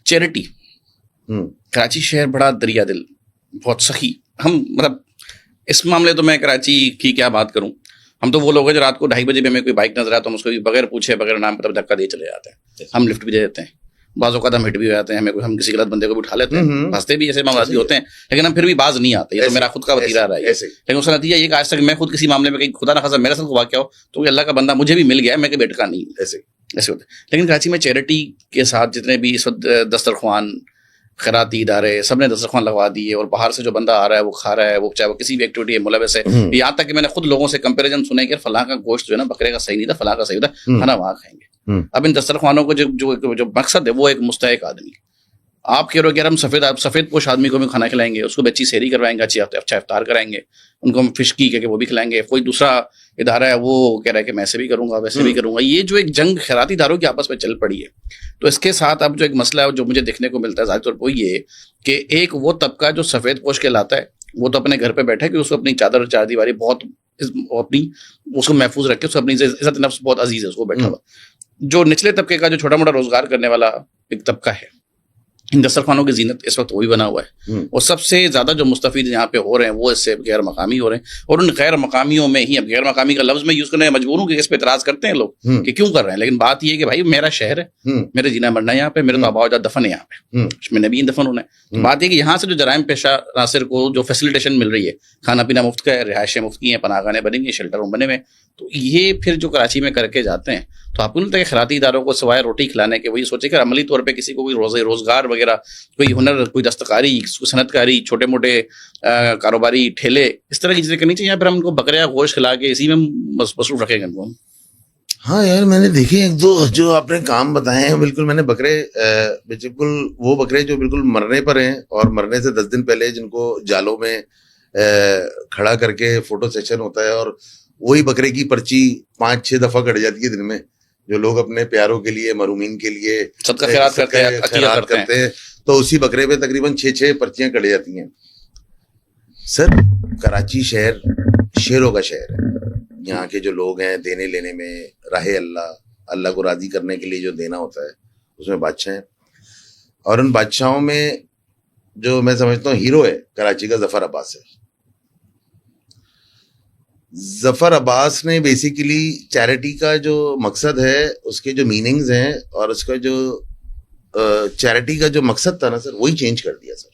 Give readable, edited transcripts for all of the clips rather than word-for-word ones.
Charity. Karachi शहर बड़ा दरिया दिल, बहुत सखी। हम मतलब इस मामले तो मैं कराची की क्या बात करूं, हम तो वो लोग हैं जो रात को 2:30 बजे भी हमें कोई बाइक नजर आता है, हम उसको बगैर पूछे बगैर नाम पता धक्का दे चले जाते हैं। हम लिफ्ट भी दे देते हैं, बाज़ औक़ात हम हिट भी हो जाते हैं, हमें हम किसी गलत बंदे को भी उठा लेते हैं, फंसते भी ऐसे मामले भी होते हैं, लेकिन हम फिर भी बाज नहीं आते। ये तो मेरा खुद का वतीरा रहा है। लेकिन उसका नतीजा ये कि आज तक मैं खुद किसी मामले में कहीं खुदा ना खासा मेरे साथ वाक़या हो तो अल्लाह का बंदा मुझे भी मिल गया है, मैं कभी अटका नहीं। ऐसे होते हैं। लेकिन कराची में चैरिटी के साथ जितने भी इस वक्त दस्तरख्वान, खैराती इदारे, सबने दस्तरख्वान लगवा दिए और बाहर से जो बंदा आ रहा है वो खा रहा है, वो चाहे वो किसी भी एक्टिविटी है मुलविस है। यहाँ तक कि मैंने खुद लोगों से कंपैरिजन सुने कि फलां का गोश्त जो है ना बकरे का सही नहीं था, फलां का सही था, खाना वहाँ खाएंगे। अब इन दस्तरख्वानों को जो मकसद है वो एक मुस्तहिक आदमी, आप कह रहे हो कि यार हम सफेद पोश आदमी को भी खाना खिलाएंगे, उसको भी अच्छी सेहरी करवाएंगे, अच्छा इफ्तार कराएंगे, उनको हम फिश की वो भी खिलाएंगे। कोई दूसरा इदारा है वो कह रहा है कि मैं ऐसे भी करूंगा वैसे भी करूंगा। ये जो एक जंग खैराती इदारों की आपस में चल पड़ी है, तो इसके साथ अब जो एक मसला है जो मुझे देखने को मिलता है ज़ाहिर तौर पर वो ये कि एक वो तबका जो सफेद पोश कहलाता है वो तो अपने घर पे बैठा है कि उसको अपनी चादर चार दीवारी बहुत अपनी उसको महफूज रखे, उसको अपनी इज्जत नफ्स बहुत अजीज है उसको बैठा हुआ। जो निचले तबके का जो छोटा मोटा रोजगार करने वाला एक तबका है, इन दस्तरखानों की जीनत इस वक्त वही बना हुआ है। और सबसे ज्यादा जो मुस्तफीद यहाँ पे हो रहे हैं वो इससे गैर मकामी हो रहे हैं। और उन गैर मकामियों में ही, अब गैर मकामी का लफ्ज में यूज करने मजबूर हूँ कि इस पे इतराज करते हैं लोग कि क्यों कर रहे हैं, लेकिन बात ये है कि भाई मेरा शहर है, मेरे जीना मरना है यहाँ पे, मेरे तो आबा अजदाद दफन है यहाँ पे, मैंने भी दफन होना है। बात यह कि यहाँ से जो जराइम पेशा नासिर को जो फैसिलिटेशन मिल रही है, खाना पीना मुफ्त का है, रिहायशें मुफ्त की हैं, पनाहगाहें बनी हुई, शेल्टर बने हुए, तो ये फिर जो कराची में करके जाते हैं तो आपको नहीं लगता कि खैराती इदारों को सिवाय रोटी खिलाने के वही सोचे कि अमली तौर पे किसी को कोई रोजगार वगैरह, कोई हुनर, कोई दस्तकारी, सनतकारी, छोटे मोटे कारोबारी ठेले, इस तरह की चीजें करनी चाहिए, या फिर हम उनको बकरे या गोश्त खिला के इसी में मसरूफ रखेंगे उनको? हाँ यार, मैंने देखे एक दो जो आपने काम बताए हैं, बिल्कुल मैंने बकरे, बिल्कुल वो बकरे जो बिल्कुल मरने पर हैं और मरने से 10 दिन पहले जिनको जालों में खड़ा करके फोटो सेशन होता है और वही बकरे की पर्ची 5-6 दफा कट जाती है दिन में, जो लोग अपने प्यारों के लिए, मरूमीन के लिए सदका खैरात करते हैं, तो उसी बकरे पे तकरीबन 6 पर्चियां कट जाती हैं। सर, कराची शहर शेरों का शहर है। यहाँ के जो लोग हैं देने लेने में, राहे अल्लाह को राजी करने के लिए जो देना होता है उसमें बादशाह हैं। और उन बादशाहों में जो मैं समझता हूँ हीरो है कराची का ज़फ़र अब्बास है। ज़फ़र अब्बास ने बेसिकली चैरिटी का जो मकसद है, उसके जो मीनिंग्स हैं और उसका जो चैरिटी का जो मकसद था ना सर, वही चेंज कर दिया sir.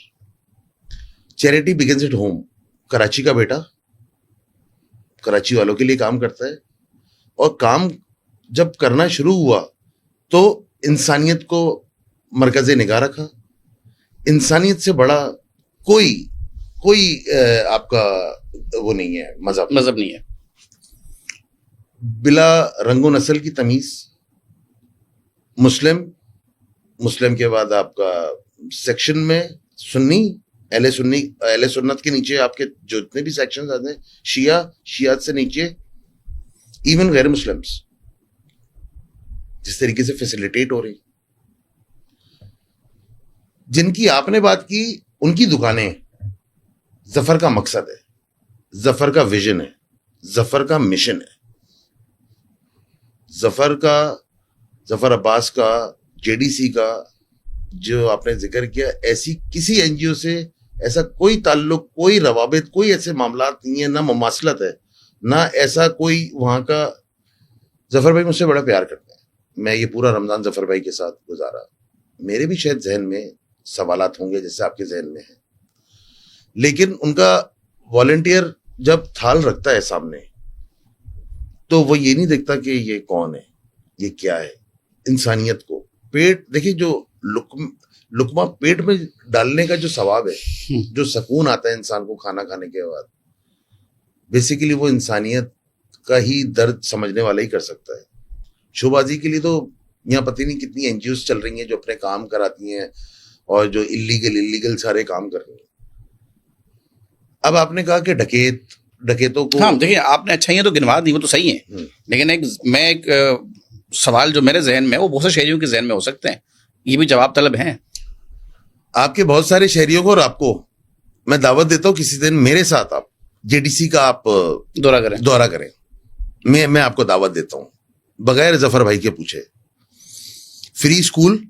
Charity begins at home. Karachi का बेटा कराची वालों के लिए काम करता है, और काम जब करना शुरू हुआ तो इंसानियत को मरकज़े निगाह रखा। इंसानियत से बड़ा कोई आपका वो नहीं है, मजहब नहीं है। बिला रंगो नस्ल की तमीज, मुस्लिम के बाद आपका सेक्शन में सुन्नी, अहले सुन्नत के नीचे आपके जो जितने भी सेक्शन आते हैं, शियात से नीचे इवन गैर मुस्लिम्स, जिस तरीके से फैसिलिटेट हो रही, जिनकी आपने बात की, उनकी दुकानें ज़फ़र का मकसद है, ज़फ़र का विजन है, ज़फ़र का मिशन है। ज़फ़र अब्बास का, जेडीसी का जो आपने जिक्र किया, ऐसी किसी एनजीओ से ऐसा कोई ताल्लुक, कोई रवाबित, कोई ऐसे मामलात नहीं है, ना मुमासलत है, ना ऐसा कोई वहाँ का। ज़फ़र भाई मुझसे बड़ा प्यार करते हैं। मैं ये पूरा रमज़ान ज़फ़र भाई के साथ गुजारा। मेरे भी शायद जहन में सवालात होंगे जैसे आपके जहन में है, लेकिन उनका वॉलंटियर जब थाल रखता है सामने, तो वो ये नहीं देखता कि ये कौन है, ये क्या है। इंसानियत को पेट देखिए, जो लुकमा पेट में डालने का जो सवाब है, जो सुकून आता है इंसान को खाना खाने के बाद, बेसिकली वो इंसानियत का ही दर्द समझने वाला ही कर सकता है। शोबाजी के लिए तो यहाँ पता नहीं कितनी एनजीओज चल रही हैं जो अपने काम कराती हैं और जो इलीगल सारे काम कर रही हैं। अब आपने कहा कि डकैतों को, हाँ देखिए, आपने अच्छाइयाँ तो गिनवा दी, वो तो सही है, लेकिन एक सवाल जो मेरे जहन में है वो बहुत से शहरियों के जहन में हो सकते हैं, ये भी जवाब तलब हैं। आपके बहुत सारे शहरियों को और आपको मैं दावत देता हूँ, किसी दिन मेरे साथ आप जेडीसी का आप दौरा करें। मैं आपको दावत देता हूँ, बगैर ज़फ़र भाई के पूछे। Free school,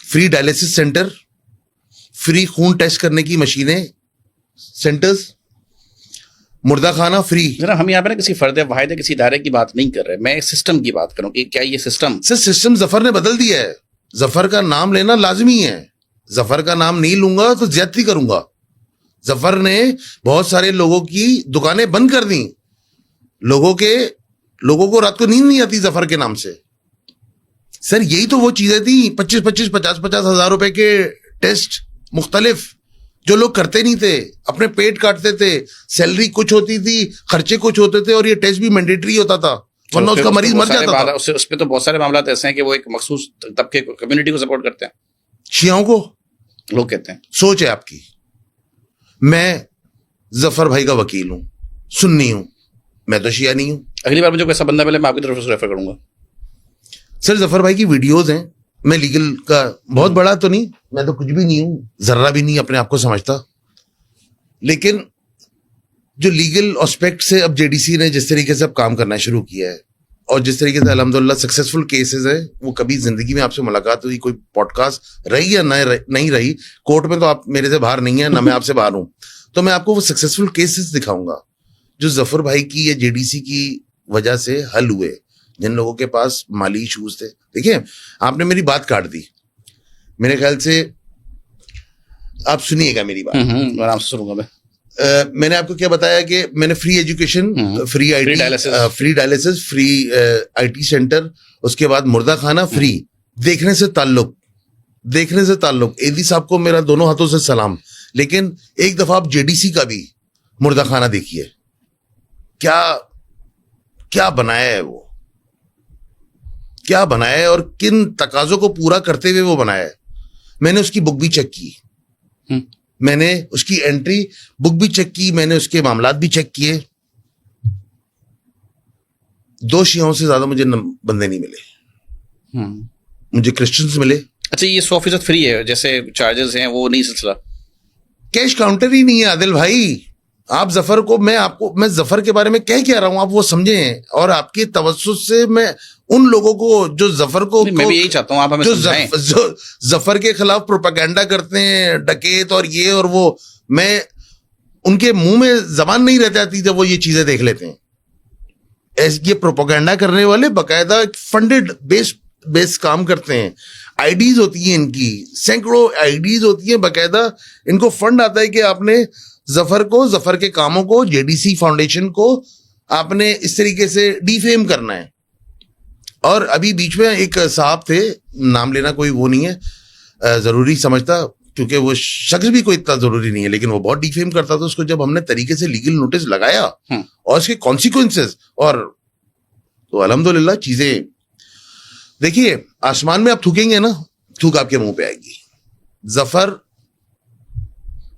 free dialysis centre, free खून टेस्ट करने की मशीनें, सेंटर्स, मुर्दा खाना फ्री। जरा हम यहाँ पे ना किसी फर्द वाहिद किसी इदारे की बात नहीं कर रहे, मैं सिस्टम की बात करूं कि क्या ये सिस्टम सर सिस्टम जफर ने बदल दिया है। जफर का नाम लेना लाजमी है। जफर का नाम नहीं लूंगा तो ज्यादती करूंगा। जफर ने बहुत सारे लोगों की दुकानें बंद कर दी। लोगों को रात को नींद नहीं आती जफर के नाम से। सर यही तो वो चीजें थी, 25-25, 50-50 हजार रुपए के टेस्ट मुख्तलिफ, जो लोग करते नहीं थे, अपने पेट काटते थे, सैलरी कुछ होती थी, खर्चे कुछ होते थे, और ये टेस्ट भी मैंडेटरी होता था, वरना उसका मरीज मर जाता था। उस पे तो बहुत सारे मामला ऐसे हैं कि वो एक मखसूस तबके को, कम्युनिटी को सपोर्ट करते हैं। शियाओं को लोग कहते हैं। सोच है आपकी। मैं जफर भाई का वकील हूं, सुन्नी हूं, मैं तो शिया नहीं हूं। अगली बार मुझे कोई ऐसा बंदा मिले मैं आपकी तरफ से रेफर करूंगा। सर जफर भाई की वीडियोस हैं, मैं लीगल का बहुत बड़ा तो नहीं, मैं तो कुछ भी नहीं हूं, जर्रा भी नहीं अपने आप को समझता, लेकिन जो लीगल एस्पेक्ट से अब जेडीसी ने जिस तरीके से अब काम करना शुरू किया है, और जिस तरीके से अल्हम्दुलिल्लाह सक्सेसफुल केसेस है, वो कभी जिंदगी में आपसे मुलाकात हुई, कोई पॉडकास्ट रही या नहीं रही, कोर्ट में तो आप मेरे से बाहर नहीं है, ना मैं आपसे बाहर हूं, तो मैं आपको वो सक्सेसफुल केसेस दिखाऊंगा जो जफर भाई की या जेडीसी की वजह से हल हुए, जिन लोगों के पास माली इशूज थे। देखिए आपने मेरी बात काट दी, मेरे ख्याल से आप सुनिएगा मेरी बात। आराम से सुनूंगा मैं। मैंने आपको क्या बताया कि मैंने free education, free IT, free dialysis, free IT centre, उसके बाद मुर्दा खाना फ्री, देखने से ताल्लुक एदी साहब को मेरा दोनों हाथों से सलाम। लेकिन एक दफा आप जेडीसी का भी मुर्दा खाना देखिए, क्या क्या बनाया है वो, क्या बनाया है और किन तकाजों को पूरा करते हुए वो बनाया है। मैंने उसकी बुक भी चेक की, मैंने उसकी एंट्री बुक भी चेक की, मैंने उसके मामलात भी चेक किए। 2 शियाओं से ज्यादा मुझे बंदे नहीं मिले, मुझे क्रिश्चियंस मिले। अच्छा ये 100% फ्री है, जैसे चार्जेस हैं वो नहीं सिलसिला, कैश काउंटर ही नहीं है आदिल भाई। आप जफर को, मैं जफर के बारे में क्या रहा हूं, आप वो समझें, और आपकी तवज्जुह से मैं उन लोगों को जो जफर को, मैं भी यही चाहता हूं आप हमें समझाएं, जो जफर के खिलाफ प्रोपेगेंडा करते हैं, डकैत और ये और वो, मैं उनके मुंह में जबान नहीं रह जाती जब वो ये चीजें देख लेते हैं। ये प्रोपेगेंडा करने वाले बकायदा फंडेड बेस काम करते हैं, आईडीज होती हैं इनकी, सैकड़ों आईडीज होती हैं बकायदा, इनको फंड आता है कि आपने जफर के कामों को, जेडीसी फाउंडेशन को आपने इस तरीके से डिफेम करना है। और अभी बीच में एक साहब थे, नाम लेना कोई वो नहीं है जरूरी समझता, क्योंकि वो शख्स भी कोई इतना जरूरी नहीं है, लेकिन वो बहुत डिफेम करता था। उसको जब हमने तरीके से लीगल नोटिस लगाया और उसके कॉन्सिक्वेंसेस, और तो अल्हम्दुलिल्लाह चीजें देखिए, आसमान में आप थूकेंगे ना, थूक आपके मुंह पे आएगी।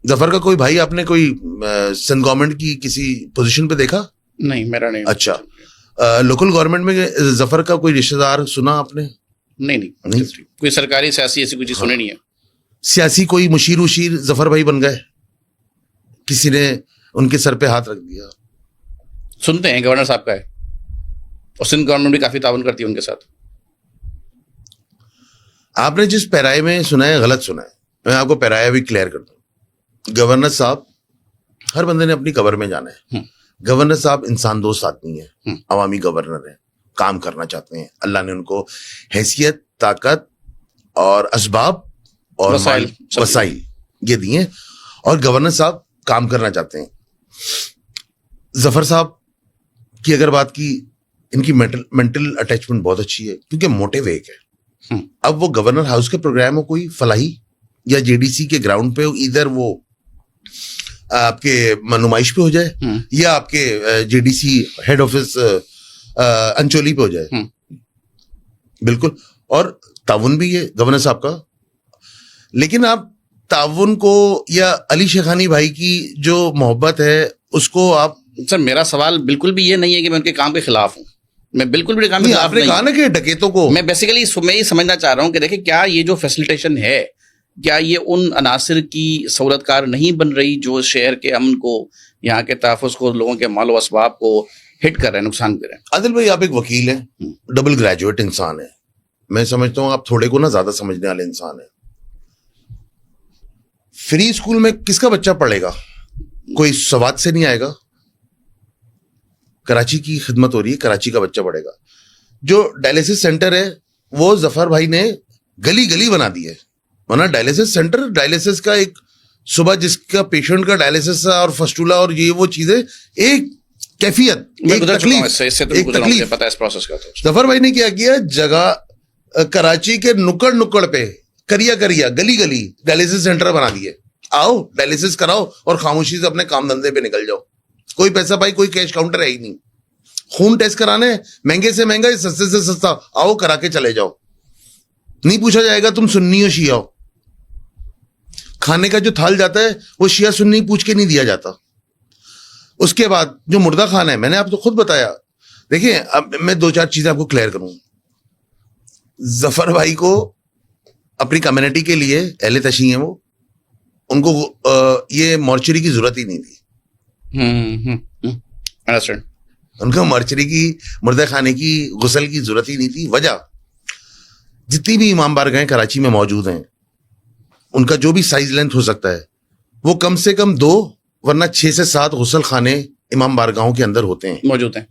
जफर का कोई भाई आपने कोई सिंध गवर्नमेंट की किसी पोजीशन पे देखा? नहीं, मेरा नहीं। अच्छा, लोकल गवर्नमेंट में जफर का कोई रिश्तेदार सुना आपने? नहीं। कोई सरकारी सियासी ऐसी कोई चीज सुनी नहीं है। सियासी कोई मुशीर जफर भाई बन गए, किसी ने उनके सर पे हाथ रख दिया? सुनते हैं गवर्नर साहब का है, और सिंध गवर्नमेंट भी काफी ताउन करती है उनके साथ। आपने जिस पैराए में सुना है गलत सुना है, मैं आपको पैराया भी क्लियर कर दूं। गवर्नर साहब, हर बंदे ने अपनी कबर में जाना है। गवर्नर साहब इंसान दोस्त आदमी है, अवामी गवर्नर है, काम करना चाहते हैं, अल्लाह ने उनको हैसियत, ताकत और असबाब और वसाइल ये दिए, और गवर्नर साहब काम करना चाहते हैं। जफर साहब की अगर बात की, इनकी मेंटल अटैचमेंट बहुत अच्छी है, क्योंकि मोटिव एक है। अब वो गवर्नर हाउस के प्रोग्राम हो, कोई फलाही या जेडीसी के ग्राउंड पे हो, इधर वो आपके नुमाइश पे हो जाए या आपके जेडीसी हेड ऑफिस अंचोली पे हो जाए, बिल्कुल, और ताउन भी है गवर्नर साहब का। लेकिन आप ताउन को या अली शेखानी भाई की जो मोहब्बत है उसको आप, सर मेरा सवाल बिल्कुल भी ये नहीं है कि मैं उनके काम के खिलाफ हूँ, मैं बिल्कुल भी काम के खिलाफ आपने नहीं। कहा ना कि डकैतों को, मैं बेसिकली मैं ये समझना चाह रहा हूँ कि देखिए, क्या ये जो फैसिलिटेशन है, क्या ये उन अनासिर की सहूलतकार नहीं बन रही जो शहर के अमन को, यहाँ के तहफ़्फ़ुज़ को, लोगों के मालो असबाब को हिट कर रहे हैं, नुकसान कर रहे हैं? आदिल भाई आप एक वकील हैं, डबल ग्रेजुएट इंसान है, मैं समझता हूँ आप थोड़े को ना ज्यादा समझने वाले इंसान है। फ्री स्कूल में किसका बच्चा पढ़ेगा? कोई सवाद से नहीं आएगा। कराची की खिदमत हो रही है, कराची का बच्चा पढ़ेगा। जो डायलिसिस सेंटर है वो जफर भाई ने गली गली बना दी है, वरना डायलिसिस सेंटर, डायलिसिस का एक सुबह जिसका पेशेंट का डायलिसिस और फस्टूला और ये वो चीजें, एक कैफियत, एक तकलीफ, एक तकलीफ। पता है इस प्रोसेस का। तो जफर भाई ने क्या किया, जगह कराची के नुक्कड़ नुक्कड़ पे, करिया करिया, गली गली डायलिसिस सेंटर बना दिए। आओ डायलिसिस कराओ और खामोशी से अपने काम धंधे पे निकल जाओ। कोई पैसा भाई, कोई कैश काउंटर है ही नहीं। खून टेस्ट कराने महंगे से महंगा, सस्ते से सस्ता, आओ करा के चले जाओ। नहीं पूछा जाएगा तुम सुन्नी हो शिया हो। खाने का जो थाल जाता है वो शिया सुन्नी पूछ के नहीं दिया जाता। उसके बाद जो मुर्दा खाना है, मैंने आपको खुद बताया। देखिए अब मैं दो चार चीजें आपको क्लियर करूं। जफर भाई को अपनी कम्युनिटी के लिए अहले तशी है वो, उनको ये मॉर्चरी की जरूरत ही नहीं थी। अंडरस्टैंड। उनको मॉर्चरी की, मुर्दा खाने की, गुसल की जरूरत ही नहीं थी। वजह, जितनी भी इमाम बारगाहें कराची में मौजूद हैं, उनका जो भी साइज लेंथ हो सकता है वो कम से कम 2 वरना 6 से 7 गुसल खाने इमाम बारगाहों के अंदर होते हैं, मौजूद हैं।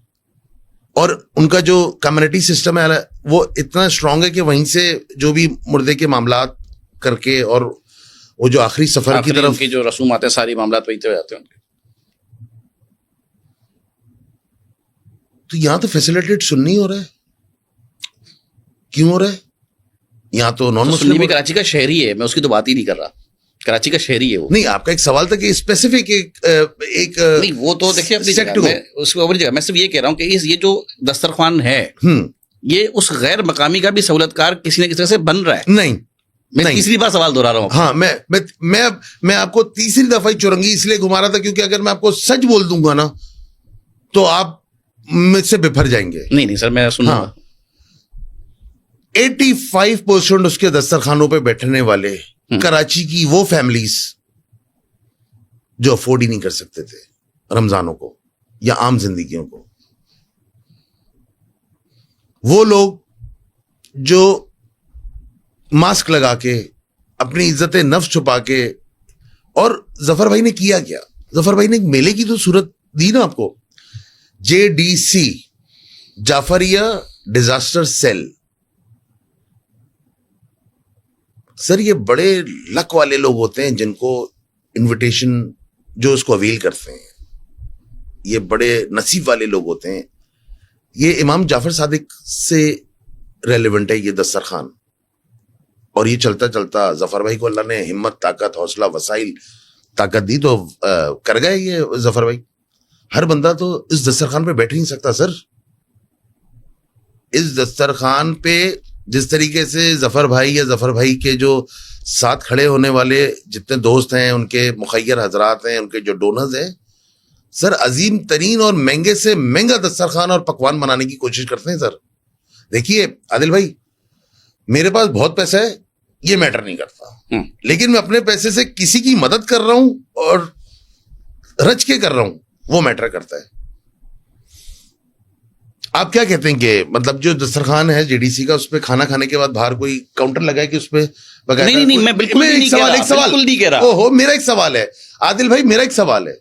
और उनका जो कम्युनिटी सिस्टम है वो इतना स्ट्रांग है कि वहीं से जो भी मुर्दे के मामलात करके और वो जो आखिरी सफर की तरफ की जो रसूमात है, सारी मामलात वहीं से हो जाते हैं उनके। तो यहां तो फैसिलिटेट सुन्नी हो रहा है। क्यों हो रहा है? यहां तो नॉन मुस्लिम भी कराची का शहरी है, मैं उसकी तो बात ही नहीं कर रहा। कराची का शहरी है वो। नहीं, आपका एक सवाल था कि स्पेसिफिक एक नहीं, वो तो देखिए अपनी जगह, मैं उसको अपनी जगह, मैं सिर्फ ये कह रहा हूँ कि ये जो दस्तरखान है, ये उस गैर मकामी का भी सहूलतकार किसी न किसी तरह से बन रहा है। नहीं, मैं तीसरी बार सवाल दोहरा रहा हूँ। हाँ, मैं आपको तीसरी दफा ही चुरंगी इसलिए घुमा रहा था क्योंकि अगर मैं आपको सच बोल दूंगा ना तो आप मुझसे बिफर जाएंगे। नहीं सर, मैं सुन हाँ, 85% उसके दस्तरखानों पे बैठने वाले कराची की वो फैमिलीज जो अफोर्ड ही नहीं कर सकते थे रमजानों को या आम जिंदगियों को, वो लोग जो मास्क लगा के अपनी इज्जत नफ्स छुपा के, और जफर भाई ने किया क्या? जफर भाई ने एक मेले की तो सूरत दी ना आपको। JDC, Jafaria disaster cell. Sir ये बड़े लक वाले लोग होते हैं जिनको इनविटेशन, जो उसको अवील करते हैं, ये बड़े नसीब वाले लोग होते हैं। ये इमाम जाफर सादिक से रेलेवेंट है ये दस्तरखान, और ये चलता चलता जफर भाई को अल्लाह ने हिम्मत, ताकत, हौसला, वसाइल, ताकत दी तो कर गए ये जफर भाई। हर बंदा तो इस दस्तरखान पे बैठ ही नहीं सकता सर। इस दस्तरखान पे जिस तरीके से जफर भाई या जफर भाई के जो साथ खड़े होने वाले जितने दोस्त हैं, उनके मुखैर हजरात हैं, उनके जो डोनर्स हैं, सर अजीम तरीन और महंगे से महंगा दस्तरखान और पकवान बनाने की कोशिश करते हैं सर। देखिए आदिल भाई, मेरे पास बहुत पैसा है, ये मैटर नहीं करता, लेकिन मैं अपने पैसे से किसी की मदद कर रहा हूं और रच के कर रहा हूं, वो मैटर करता है। आप क्या कहते हैं कि मतलब जो दस्तरखान है JDC का, उस पे खाना खाने के बाद बाहर कोई काउंटर लगा है कि उस पे नहीं, मैं बिल्कुल नहीं कह रहा। ओहो, मेरा एक सवाल है आदिल भाई, मेरा एक सवाल है।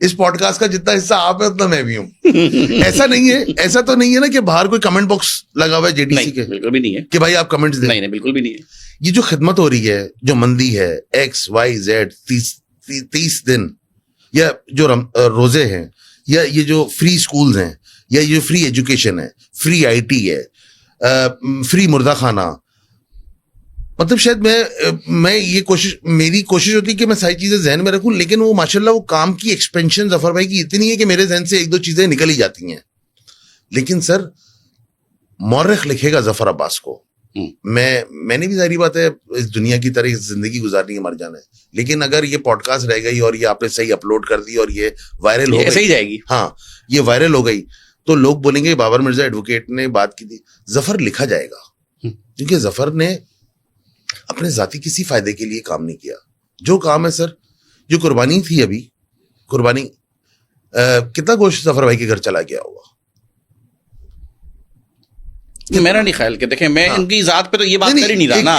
इस पॉडकास्ट का जितना हिस्सा आप है उतना मैं भी हूं। ऐसा नहीं है, ऐसा तो नहीं है ना कि बाहर कोई कमेंट बॉक्स लगा हुआ है JDC के? बिल्कुल भी नहीं है कि भाई आप कमेंट्स दें। नहीं, बिल्कुल भी नहीं है। ये जो खिदमत हो रही है, जो मंदी है, XYZ 30 दिन, या जो रोजे हैं, या ये जो फ्री स्कूल्स हैं, या ये फ्री एजुकेशन है, फ्री IT है, फ्री मुर्दा खाना, मतलब शायद मैं ये मेरी कोशिश होती है कि मैं सारी चीजें जहन में रखूं, लेकिन वो माशाल्लाह वो काम की एक्सपेंशन जफर भाई की इतनी है कि मेरे जहन से 1-2 चीजें निकल ही जाती हैं। लेकिन सर मौरख लिखेगा जफर अब्बास को, मैंने भी जारी बात है इस दुनिया की तरह जिंदगी गुजारनी है, मर जाना है, लेकिन अगर ये पॉडकास्ट रह गई और ये आपने सही अपलोड कर दी और ये वायरल हो गई, सही जाएगी, हाँ ये वायरल हो गई, तो लोग बोलेंगे बाबर मिर्जा एडवोकेट ने बात की थी। जफर लिखा जाएगा, क्योंकि जफर ने अपने जाती किसी फायदे के लिए काम नहीं किया। जो काम है सर, जो कुर्बानी थी, अभी कुर्बानी कितना गोश्त जफर भाई के घर चला गया होगा? मेरा नहीं ख्याल कि देखें मैं इनकी जात पे तो ये बात कर ही नहीं रहा ना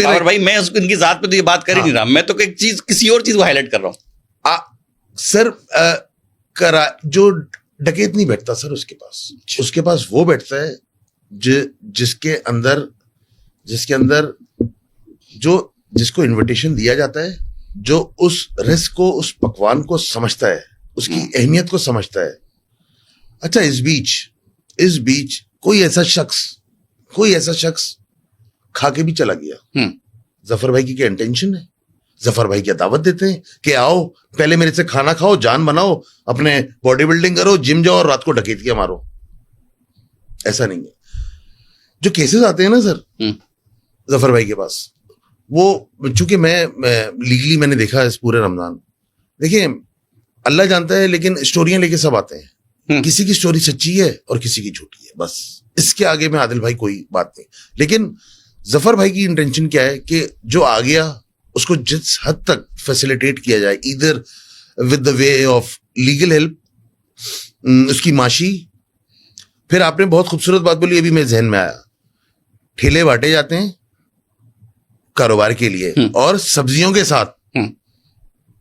और भाई मैं इनकी जात पे तो ये बात कर ही नहीं रहा, मैं तो एक चीज किसी और चीज को हाईलाइट कर रहा हूँ। सर जो डकैत नहीं बैठता सर उसके पास वो बैठता है जिसके अंदर जिसको इनविटेशन दिया जाता है, जो उस रिस्क को, उस पकवान को समझता है, उसकी अहमियत को समझता है। अच्छा, इस बीच कोई ऐसा शख्स खा के भी चला गया। जफर भाई की क्या इंटेंशन है? जफर भाई क्या दावत देते हैं कि आओ पहले मेरे से खाना खाओ, जान बनाओ, अपने बॉडी बिल्डिंग करो, जिम जाओ और रात को डकैतियां मारो? ऐसा नहीं है। जो केसेस आते हैं ना सर जफर भाई के पास, वो चूंकि मैं लीगली मैंने देखा इस पूरे रमजान, देखिए अल्लाह जानता है, लेकिन स्टोरियां लेके सब आते हैं। किसी की स्टोरी सच्ची है और किसी की झूठी है, बस इसके आगे में आदिल भाई कोई बात नहीं। लेकिन जफर भाई की इंटेंशन क्या है कि जो आ गया उसको जिस हद तक फैसिलिटेट किया जाए, इधर with the way of legal help, उसकी माशी। फिर आपने बहुत खूबसूरत बात बोली, अभी मेरे जहन में आया, ठेले बांटे जाते हैं कारोबार के लिए, और सब्जियों के साथ,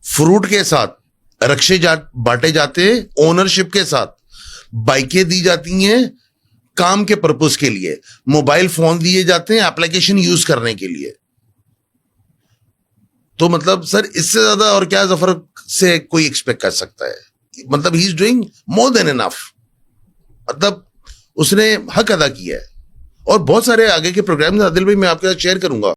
फ्रूट के साथ रक्शे बांटे जाते हैं, ओनरशिप के साथ बाइकें दी जाती हैं काम के पर्पस के लिए, मोबाइल फोन दिए जाते हैं एप्लीकेशन यूज करने के लिए। तो मतलब सर इससे ज्यादा और क्या जफर से कोई एक्सपेक्ट कर सकता है? मतलब he is doing more than enough, मतलब उसने हक अदा किया है। और बहुत सारे आगे के प्रोग्राम आदिल भाई मैं आपके साथ शेयर करूंगा।